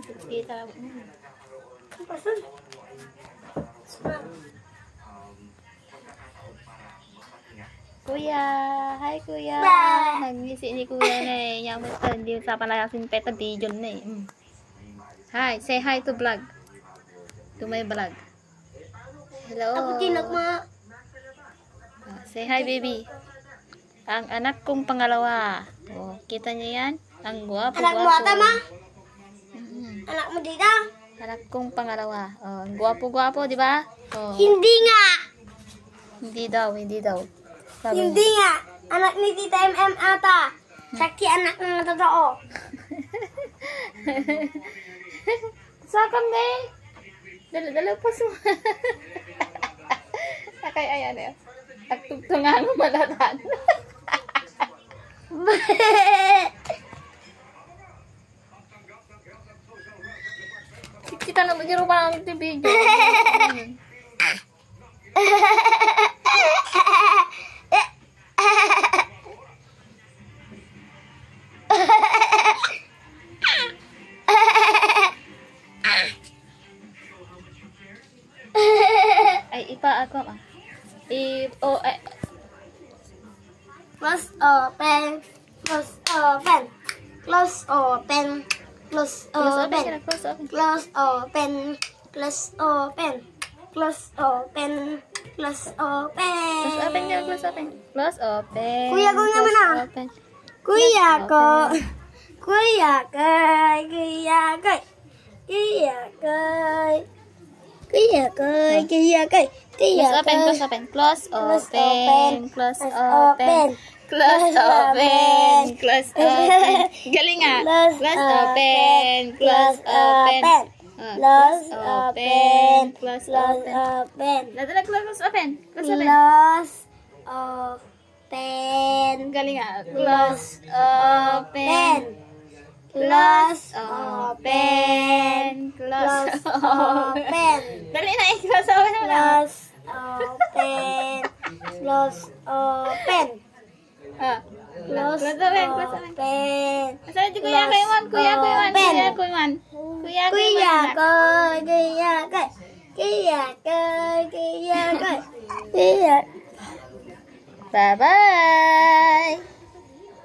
Kita. Pasan? Kuya, hai kuya. Nagisi ni kuya nih. Yang betul di usapan layasin peta di John nih. Hi, say hi to vlog. To my vlog. Hello. Aku tinak ma. Say hi baby. Ang anak kong pangalawa. Oh, kita niyo yan? Ang guwapo-guwapo. Anak mo ata ma? Anak mo dito? Anak kong pangalawa. Oh, ang guwapo-guwapo, di ba? Oh. Hindi nga. Hindi daw, hindi daw. Sabi Hindi nga. Anak ni Tita MM ata. Saki anak ng totoo. Sakam na eh. Dala-dala pa sa... Akay, ayan eh. Agtugtungan mo malatan. Kita na mag-iro pa lang ito video. Ay, ipa ako ah. Close open. Close open. Close open. Close Close open open. ka na, close open. Close open. Close open. Close open. Close open. Close open ka na, close open. Close open. Kuya ko naman Close ah. open. Kuya ko. Open. Kuya kay. Kuya kay. Kuya kay. Kuya kay. Kuya kay. Close open, close open. Close open. Close open. Close open. Close open. Galing nga. Close open. Close open. Close open. Close Close open. open. Dala, close open. Close open. Close open. Galing nga. Close open. Close Open. Close open. Dali na, close open mo na. Close open. Close open. Close open. Close open. Open. Asan si Kuya Kuiman? Kuya Kuiman. Kuya Kuiman. Kuya Kuya Kuiman. koy, kuya koy. Kuya koy, kuya koy. Kuya. Bye-bye.